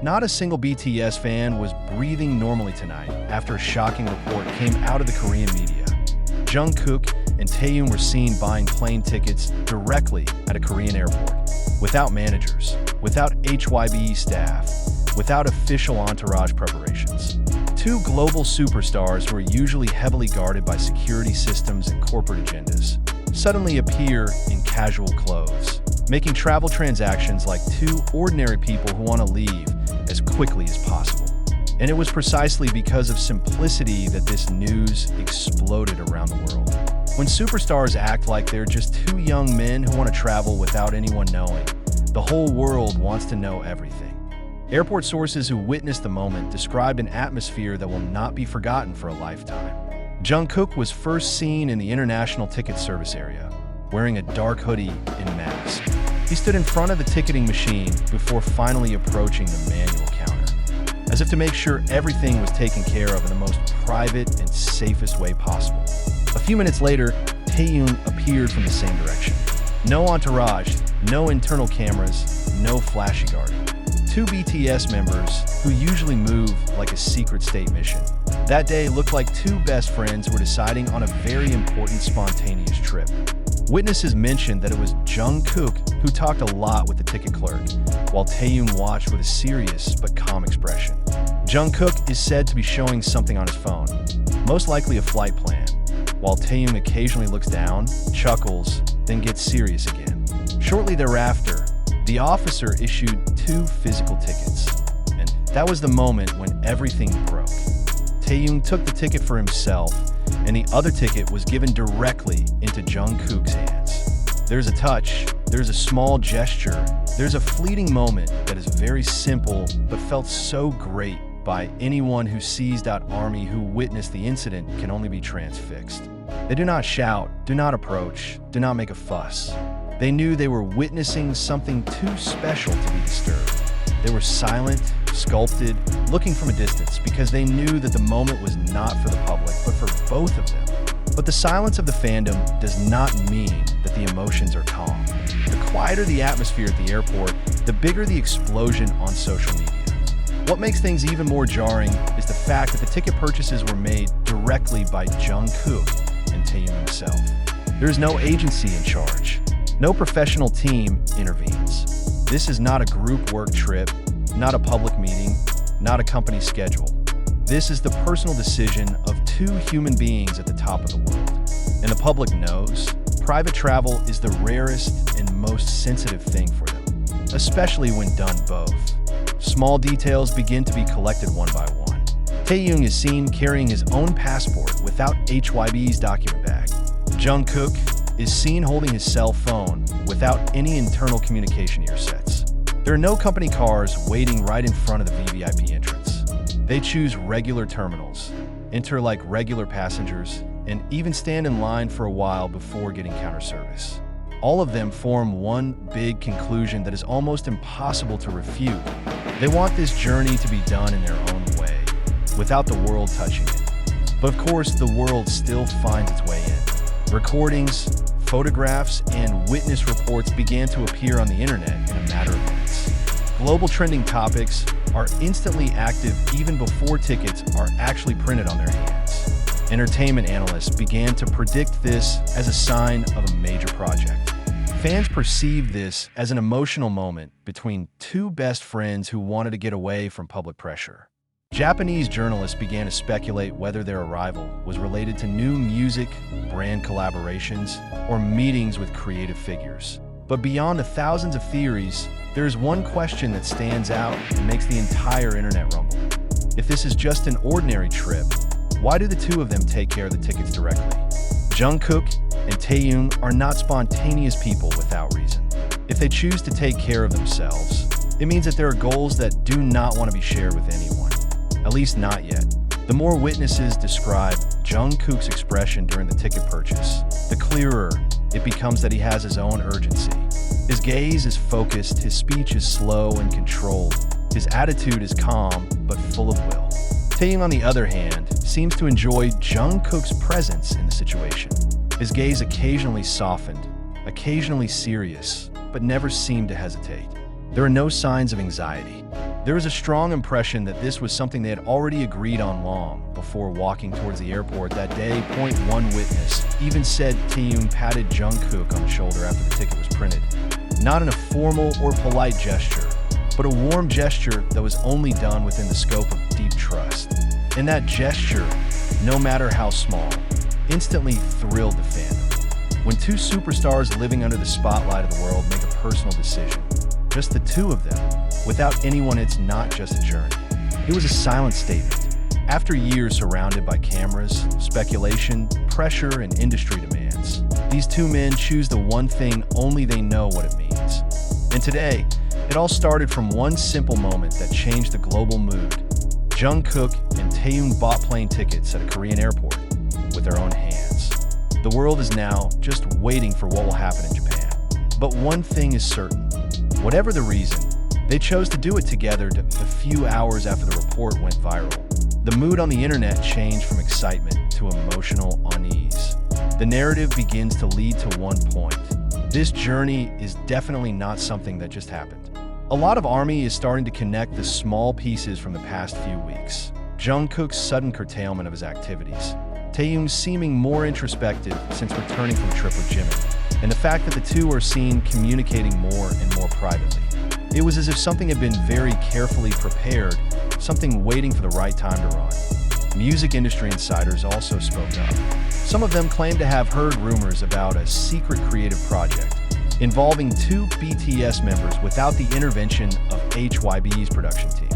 Not a single BTS fan was breathing normally tonight after a shocking report came out of the Korean media. Jungkook and Taehyung were seen buying plane tickets directly at a Korean airport, without managers, without HYBE staff, without official entourage preparations. Two global superstars who are usually heavily guarded by security systems and corporate agendas suddenly appear in casual clothes, making travel transactions like two ordinary people who want to leave as quickly as possible. And it was precisely because of simplicity that this news exploded around the world. When superstars act like they're just two young men who want to travel without anyone knowing, the whole world wants to know everything. Airport sources who witnessed the moment described an atmosphere that will not be forgotten for a lifetime. Jungkook was first seen in the international ticket service area, wearing a dark hoodie and mask. He stood in front of the ticketing machine before finally approaching the manual counter, as if to make sure everything was taken care of in the most private and safest way possible. A few minutes later, Taehyung appeared from the same direction. No entourage, no internal cameras, no flashy guarding. Two BTS members who usually move like a secret state mission. That day looked like two best friends who were deciding on a very important spontaneous trip. Witnesses mentioned that it was Jungkook who talked a lot with the ticket clerk, while Taehyung watched with a serious but calm expression. Jungkook is said to be showing something on his phone, most likely a flight plan, while Taehyung occasionally looks down, chuckles, then gets serious again. Shortly thereafter, the officer issued two physical tickets, and that was the moment when everything broke. Taehyung took the ticket for himself, and the other ticket was given directly into Jungkook's hands. There's a touch, there's a small gesture, there's a fleeting moment that is very simple but felt so great by anyone who sees that army who witnessed the incident can only be transfixed. They do not shout, do not approach, do not make a fuss. They knew they were witnessing something too special to be disturbed. They were silent, sculpted, looking from a distance because they knew that the moment was not for the public, but for both of them. But the silence of the fandom does not mean that the emotions are calm. The quieter the atmosphere at the airport, the bigger the explosion on social media. What makes things even more jarring is the fact that the ticket purchases were made directly by Jungkook and Taehyung himself. There is no agency in charge. No professional team intervenes. This is not a group work trip, not a public meeting, not a company schedule. This is the personal decision of two human beings at the top of the world. And the public knows private travel is the rarest and most sensitive thing for them, especially when done both. Small details begin to be collected one by one. Taehyung is seen carrying his own passport without HYB's document bag. Jungkook is seen holding his cell phone without any internal communication earsets. There are no company cars waiting right in front of the VVIP entrance. They choose regular terminals, enter like regular passengers, and even stand in line for a while before getting counter service. All of them form one big conclusion that is almost impossible to refute. They want this journey to be done in their own way, without the world touching it. But of course, the world still finds its way in. Recordings, photographs, and witness reports began to appear on the internet in a matter of minutes. Global trending topics are instantly active even before tickets are actually printed on their hands. Entertainment analysts began to predict this as a sign of a major project. Fans perceived this as an emotional moment between two best friends who wanted to get away from public pressure. Japanese journalists began to speculate whether their arrival was related to new music, brand collaborations, or meetings with creative figures. But beyond the thousands of theories, there is one question that stands out and makes the entire internet rumble. If this is just an ordinary trip, why do the two of them take care of the tickets directly? Jungkook and Taehyung are not spontaneous people without reason. If they choose to take care of themselves, it means that there are goals that do not want to be shared with anyone. At least not yet. The more witnesses describe Jungkook's expression during the ticket purchase, the clearer it becomes that he has his own urgency. His gaze is focused, his speech is slow and controlled, his attitude is calm but full of will. Taehyung, on the other hand, seems to enjoy Jungkook's presence in the situation. His gaze occasionally softened, occasionally serious, but never seemed to hesitate. There are no signs of anxiety. There is a strong impression that this was something they had already agreed on long before walking towards the airport that day. One witness even said Taehyung patted Jungkook on the shoulder after the ticket was printed, not in a formal or polite gesture, but a warm gesture that was only done within the scope of deep trust. And that gesture, no matter how small, instantly thrilled the fandom. When two superstars living under the spotlight of the world make a personal decision, just the two of them, without anyone, it's not just a journey. It was a silent statement. After years surrounded by cameras, speculation, pressure, and industry demands, these two men choose the one thing only they know what it means. And today, it all started from one simple moment that changed the global mood. Jungkook and Taehyung bought plane tickets at a Korean airport with their own hands. The world is now just waiting for what will happen in Japan. But one thing is certain. Whatever the reason, they chose to do it together a few hours after the report went viral. The mood on the internet changed from excitement to emotional unease. The narrative begins to lead to one point. This journey is definitely not something that just happened. A lot of ARMY is starting to connect the small pieces from the past few weeks. Jungkook's sudden curtailment of his activities, Taehyung seeming more introspective since returning from a trip with Jimin, and the fact that the two are seen communicating more and more privately. It was as if something had been very carefully prepared, something waiting for the right time to run. Music industry insiders also spoke up. Some of them claimed to have heard rumors about a secret creative project involving two BTS members without the intervention of HYBE's production team.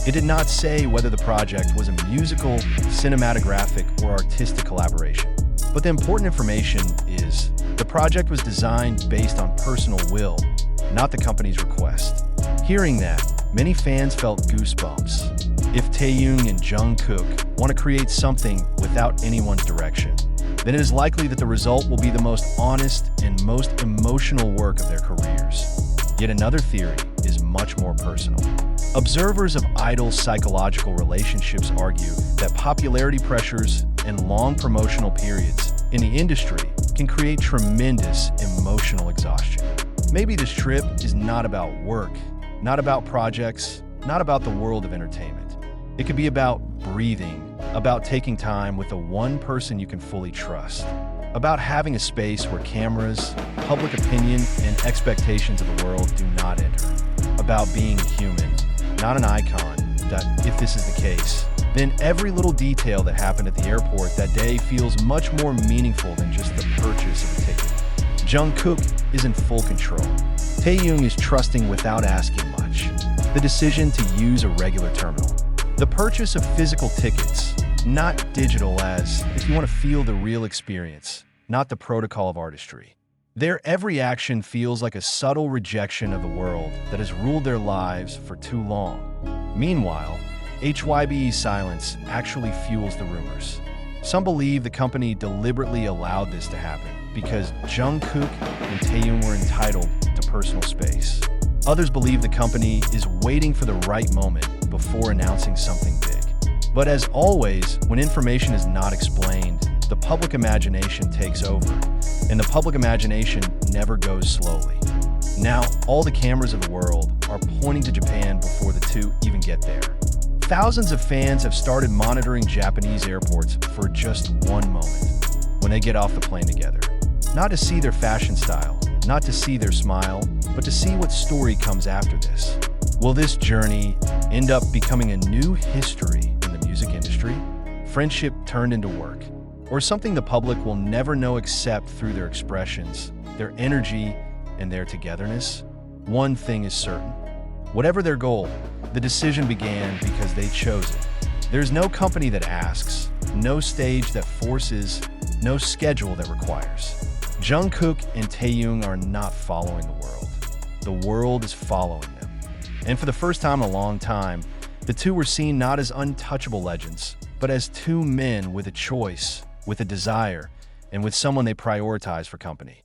It did not say whether the project was a musical, cinematographic, or artistic collaboration. But the important information is the project was designed based on personal will, not the company's request. Hearing that, many fans felt goosebumps. If Taehyung and Jungkook want to create something without anyone's direction, then it is likely that the result will be the most honest and most emotional work of their careers. Yet another theory is much more personal. Observers of idol psychological relationships argue that popularity pressures and long promotional periods in the industry can create tremendous emotional exhaustion. Maybe this trip is not about work, not about projects, not about the world of entertainment. It could be about breathing, about taking time with the one person you can fully trust, about having a space where cameras, public opinion, and expectations of the world do not enter, about being human, not an icon, that if this is the case, then every little detail that happened at the airport that day feels much more meaningful than just the purchase of a ticket. Jungkook is in full control. Taehyung is trusting without asking much. The decision to use a regular terminal. The purchase of physical tickets, not digital, as if you want to feel the real experience, not the protocol of artistry. Their every action feels like a subtle rejection of the world that has ruled their lives for too long. Meanwhile, HYBE's silence actually fuels the rumors. Some believe the company deliberately allowed this to happen because Jungkook and Taehyung were entitled to personal space. Others believe the company is waiting for the right moment before announcing something big. But as always, when information is not explained, the public imagination takes over, and the public imagination never goes slowly. Now, all the cameras of the world are pointing to Japan before the two even get there. Thousands of fans have started monitoring Japanese airports for just one moment, when they get off the plane together. Not to see their fashion style, not to see their smile, but to see what story comes after this. Will this journey end up becoming a new history in the music industry? Friendship turned into work? Or something the public will never know except through their expressions, their energy, and their togetherness? One thing is certain. Whatever their goal, the decision began because they chose it. There's no company that asks, no stage that forces, no schedule that requires. Jungkook and Taehyung are not following the world. The world is following them. And for the first time in a long time, the two were seen not as untouchable legends, but as two men with a choice, with a desire, and with someone they prioritize for company.